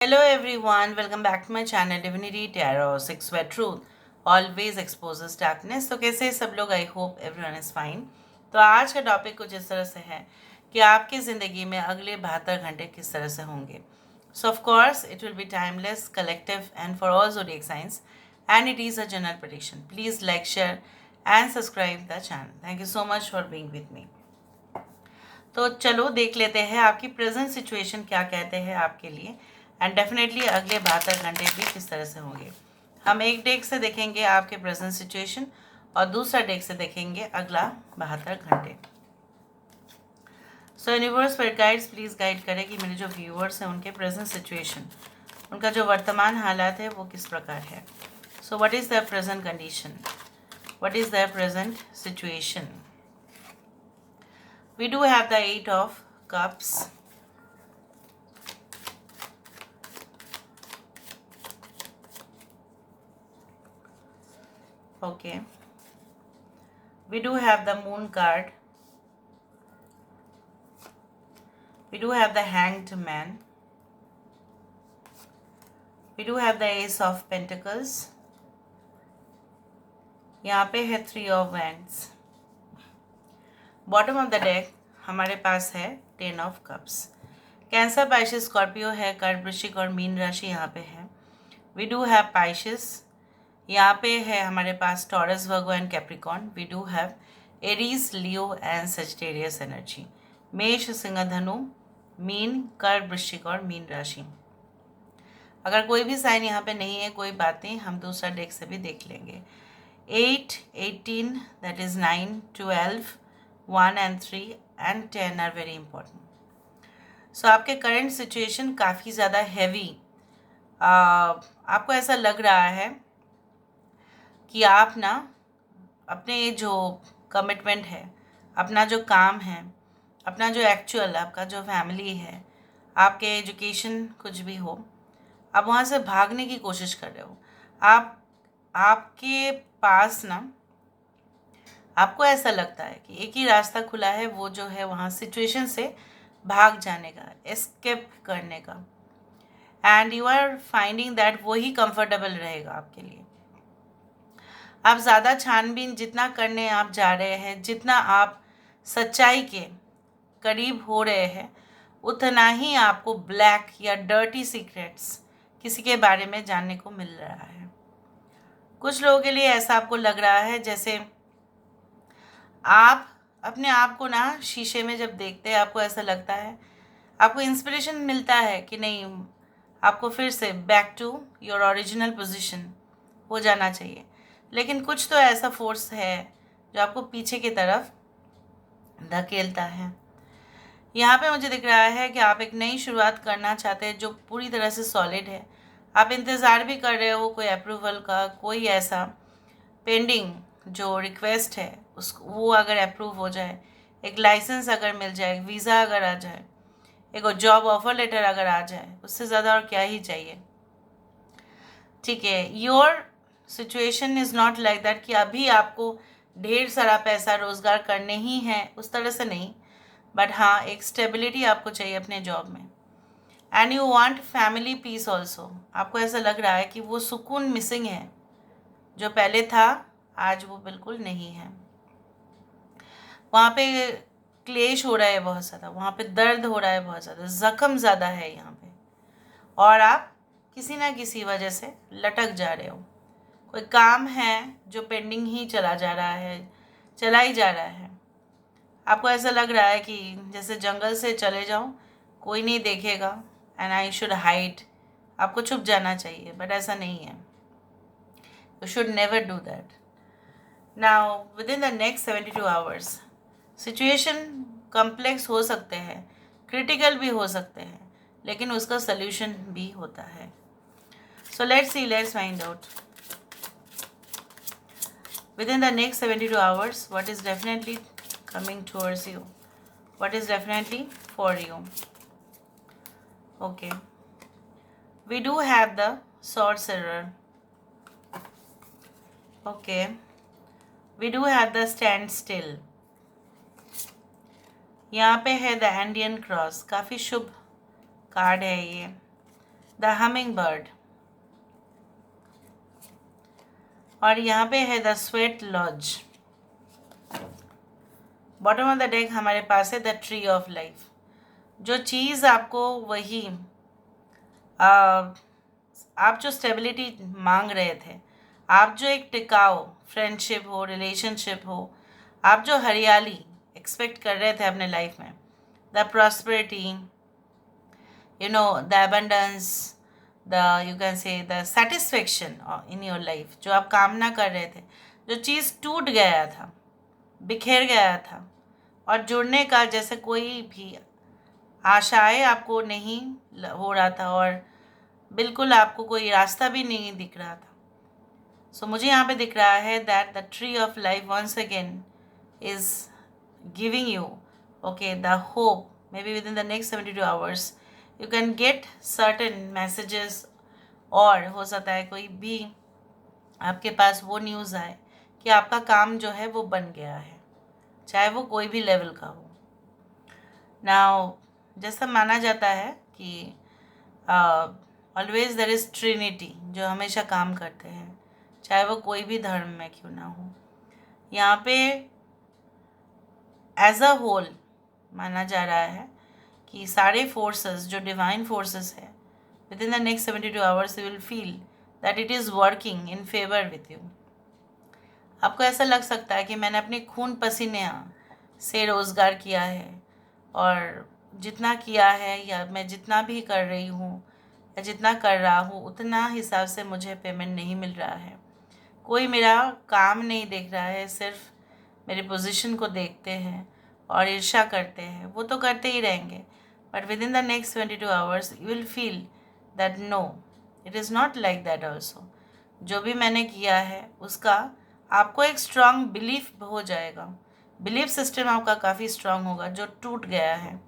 Hello everyone, welcome back to my channel Divinity Tarot 6 where truth always exposes darkness। तो कैसे हैं सब लोग? I hope everyone is fine. तो आज का टॉपिक कुछ इस तरह से है कि आपकी ज़िंदगी में अगले 72 घंटे किस तरह से होंगे। सो of course it will be timeless, collective and for all zodiac signs and it is a general prediction. Please like, share and subscribe the channel. Thank you so much for being with me. तो चलो देख लेते हैं आपकी present situation क्या कहते हैं आपके लिए एंड डेफिनेटली अगले 72 घंटे भी किस तरह से होंगे। हम एक डेक से देखेंगे आपके प्रेजेंट सिचुएशन और दूसरा डेक से देखेंगे अगला 72 घंटे। सो यूनिवर्स पर गाइड्स प्लीज़ गाइड करें कि मेरे जो व्यूअर्स हैं उनके प्रेजेंट सिचुएशन, उनका जो वर्तमान हालात है वो किस प्रकार है। So what is the present condition, what is the present situation. We do have the 8 of Cups. Okay. We do have the Moon card. We do have the Hanged Man. We do have the Ace of Pentacles. यहाँ पे है 3 of Wands. Bottom of the deck हमारे पास है 10 of cups. Cancer, पाइशिस, Scorpio है, कर्क, वृश्चिक और मीन राशि यहाँ पे है। वी डू हैव पाइशिस, यहाँ पे है हमारे पास Taurus, Virgo and Capricorn. We do have Aries, Leo and Sagittarius energy. मेष, सिंह, धनु, मीन, कर्क, वृश्चिक और मीन राशि। अगर कोई भी साइन यहाँ पे नहीं है कोई बात नहीं, हम दूसरा डेक से भी देख लेंगे। 8, 18 that is 9, 12, 1 and 3 and 10 are very important. So आपके करंट सिचुएशन काफ़ी ज़्यादा हैवी, आपको ऐसा लग रहा है कि आप ना अपने जो कमिटमेंट है, अपना जो काम है, अपना जो एक्चुअल आपका जो फैमिली है, आपके एजुकेशन कुछ भी हो, आप वहाँ से भागने की कोशिश कर रहे हो। आपके पास ना आपको ऐसा लगता है कि एक ही रास्ता खुला है, वो जो है वहाँ सिचुएशन से भाग जाने का, एस्केप करने का। And you are finding that वो ही कंफर्टेबल रहेगा आपके लिए। आप ज़्यादा छानबीन जितना करने आप जा रहे हैं, जितना आप सच्चाई के करीब हो रहे हैं, उतना ही आपको ब्लैक या डर्टी सीक्रेट्स किसी के बारे में जानने को मिल रहा है। कुछ लोगों के लिए ऐसा आपको लग रहा है जैसे आप अपने आप को ना शीशे में जब देखते हैं आपको ऐसा लगता है, आपको इंस्पिरेशन मिलता है कि नहीं, आपको फिर से back to your original position हो जाना चाहिए। लेकिन कुछ तो ऐसा फोर्स है जो आपको पीछे की तरफ धकेलता है। यहाँ पे मुझे दिख रहा है कि आप एक नई शुरुआत करना चाहते हैं जो पूरी तरह से सॉलिड है। आप इंतज़ार भी कर रहे हो कोई अप्रूवल का, कोई ऐसा पेंडिंग जो रिक्वेस्ट है वो अगर अप्रूव हो जाए, एक लाइसेंस अगर मिल जाए, वीज़ा अगर आ जाए, एक जॉब ऑफर लेटर अगर आ जाए, उससे ज़्यादा और क्या ही चाहिए। ठीक है, your situation is not like that कि अभी आपको ढेर सारा पैसा रोज़गार करने ही है, उस तरह से नहीं। बट हाँ, एक स्टेबिलिटी आपको चाहिए अपने जॉब में। And you want family peace also. आपको ऐसा लग रहा है कि वो सुकून मिसिंग है जो पहले था, आज वो बिल्कुल नहीं है। वहाँ पे क्लेश हो रहा है बहुत ज़्यादा, वहाँ पे दर्द हो रहा है बहुत ज़्यादा, ज़ख्म ज़्यादा है यहाँ पे, और आप किसी ना किसी वजह से लटक जा रहे हो। कोई काम है जो पेंडिंग ही चला जा रहा है, चला ही जा रहा है। आपको ऐसा लग रहा है कि जैसे जंगल से चले जाऊँ, कोई नहीं देखेगा एंड आई शुड हाइड, आपको छुप जाना चाहिए, बट ऐसा नहीं है। You should never do that. Now with in the next 72 hours situation complex हो सकते हैं, क्रिटिकल भी हो सकते हैं, लेकिन उसका सल्यूशन भी होता है। So let's see, let's find out with in the next 72 hours what is definitely coming towards you, what is definitely for you. Okay, we do have the sorcerer. Okay, we do have the stand still. यहाँ पे है the Indian cross, काफ़ी शुभ card है ये। The humming bird, और यहाँ पे है the sweat lodge. Bottom of the deck हमारे पास है द ट्री ऑफ लाइफ। जो चीज़ आपको वही आप जो स्टेबिलिटी मांग रहे थे, आप जो एक टिकाऊ फ्रेंडशिप हो, रिलेशनशिप हो, आप जो हरियाली एक्सपेक्ट कर रहे थे अपने लाइफ में, the prosperity, the abundance, the you can say the satisfaction in your life, जो आप कामना कर रहे थे, जो चीज़ टूट गया था, बिखेर गया था, और जुड़ने का जैसे कोई भी आशाएं आपको नहीं हो रहा था, और बिल्कुल आपको कोई रास्ता भी नहीं दिख रहा था। सो मुझे यहाँ पे दिख रहा है that the tree of life once again is giving you okay the hope, may be within the next 72 hours you can get certain messages, और हो सकता है कोई भी आपके पास वो न्यूज़ आए कि आपका काम जो है वो बन गया है, चाहे वो कोई भी लेवल का हो। नाउ जैसा माना जाता है कि ऑलवेज देयर इज़ ट्रिनिटी, जो हमेशा काम करते हैं, चाहे वो कोई भी धर्म में क्यों ना हो। यहाँ पे एज अ होल माना जा रहा है कि सारे फोर्सेस जो डिवाइन फोर्सेस है, with in the next 72 hours you will feel that it is working in favour with you. आपको ऐसा लग सकता है कि मैंने अपने खून पसीने से रोज़गार किया है, और जितना किया है या मैं जितना भी कर रही हूँ या जितना कर रहा हूँ उतना हिसाब से मुझे पेमेंट नहीं मिल रहा है। कोई मेरा काम नहीं देख रहा है, सिर्फ मेरी पोजीशन को देखते हैं और ईर्ष्या करते हैं। वो तो करते ही रहेंगे, but within the next 22 hours you will feel that no, it is not like that also. जो भी मैंने किया है उसका आपको एक स्ट्रांग बिलीफ हो जाएगा, बिलीफ सिस्टम आपका काफ़ी स्ट्रांग होगा। जो टूट गया है,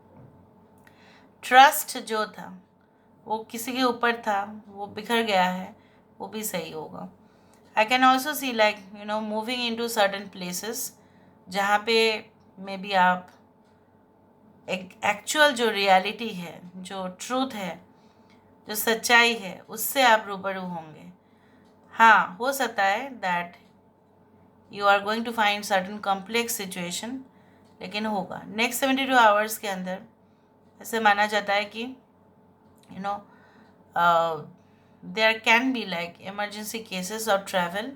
ट्रस्ट जो था वो किसी के ऊपर था, वो बिखर गया है, वो भी सही होगा। I can also see like moving into certain places जहाँ पे मे बी आप एक एक्चुअल जो रियलिटी है, जो ट्रूथ है, जो सच्चाई है, उससे आप रूबरू होंगे। हाँ, हो सकता है that you are going to find certain complex situation, लेकिन होगा नेक्स्ट 72 आवर्स के अंदर। ऐसे माना जाता है कि there can be like emergency cases of travel,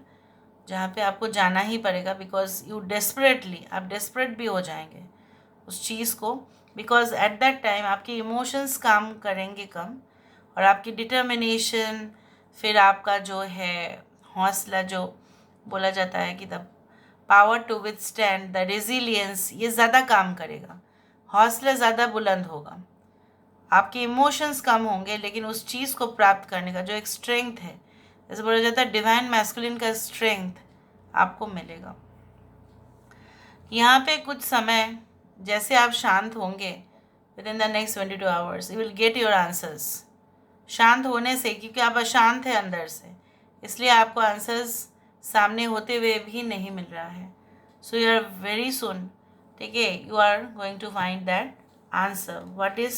जहाँ पे आपको जाना ही पड़ेगा, बिकॉज यू डेस्परेटली, आप डेस्परेट भी हो जाएंगे उस चीज़ को, बिकॉज एट दैट टाइम आपके इमोशंस काम करेंगे कम, और आपकी डिटर्मिनेशन, फिर आपका जो है हौसला, जो बोला जाता है कि the power to withstand, the resilience, ये ज़्यादा काम करेगा, हौसला ज़्यादा बुलंद होगा। आपके इमोशंस कम होंगे, लेकिन उस चीज़ को प्राप्त करने का जो एक स्ट्रेंथ है, जैसे बोला जाता है डिवाइन मैस्कुलिन का स्ट्रेंथ आपको मिलेगा। यहाँ पे कुछ समय जैसे आप शांत होंगे with in the next 22 hours you will get your answers. शांत होने से, क्योंकि आप अशांत है अंदर से, इसलिए आपको आंसर्स सामने होते हुए भी नहीं मिल रहा है। So you are very soon, ठीक है, you are going to find that answer what is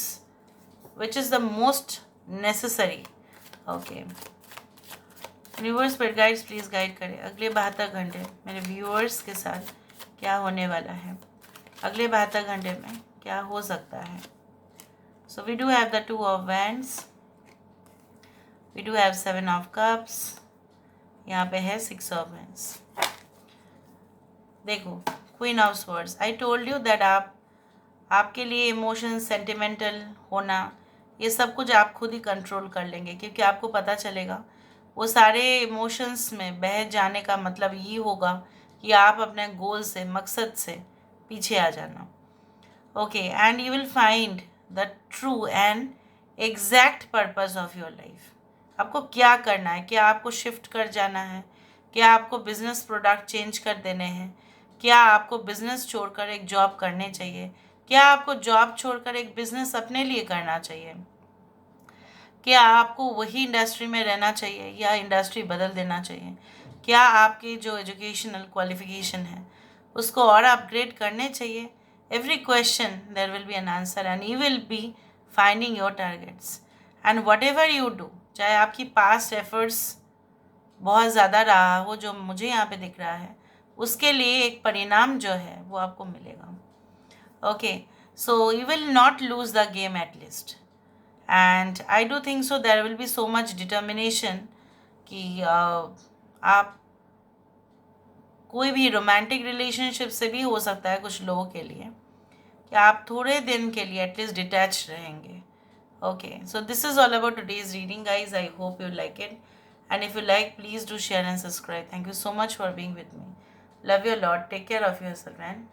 which is the most necessary. Okay, universe पर गाइड्स प्लीज़ गाइड करें अगले 72 घंटे मेरे व्यूअर्स के साथ क्या होने वाला है, अगले 72 घंटे में क्या हो सकता है। So we do have the 2 of wands, we do have 7 of cups, यहाँ पे है 6 ऑफ वैंड्स। देखो, queen of swords, I told you that आपके लिए इमोशन, सेंटिमेंटल होना, ये सब कुछ आप खुद ही कंट्रोल कर लेंगे, क्योंकि आपको पता चलेगा वो सारे इमोशंस में बह जाने का मतलब ये होगा कि आप अपने गोल से, मकसद से पीछे आ जाना। Okay, and you will find the true and exact purpose of your life. आपको क्या करना है, क्या आपको शिफ्ट कर जाना है, क्या आपको बिजनेस प्रोडक्ट चेंज कर देने हैं, क्या आपको बिजनेस छोड़कर एक जॉब करनी चाहिए, क्या आपको जॉब छोड़कर एक बिजनेस अपने लिए करना चाहिए, क्या आपको वही इंडस्ट्री में रहना चाहिए या इंडस्ट्री बदल देना चाहिए, क्या आपकी जो एजुकेशनल क्वालिफिकेशन है उसको और अपग्रेड करने चाहिए। Every question there will be an answer and you will be finding your targets, and whatever you do, चाहे आपकी पास्ट एफर्ट्स बहुत ज़्यादा रहा हो, जो मुझे यहाँ पे दिख रहा है, उसके लिए एक परिणाम जो है वो आपको मिलेगा. Okay, so you will not lose the game at least. And I do think so there will be so much determination कि आप कोई भी रोमांटिक रिलेशनशिप से भी हो सकता है कुछ लोगों के लिए कि आप थोड़े दिन के लिए एटलीस्ट डिटैच रहेंगे. Okay, so this is all about today's reading, guys. I hope you like it. And if you like, please do share and subscribe. Thank you so much for being with me. Love you a lot. Take care of yourself, man.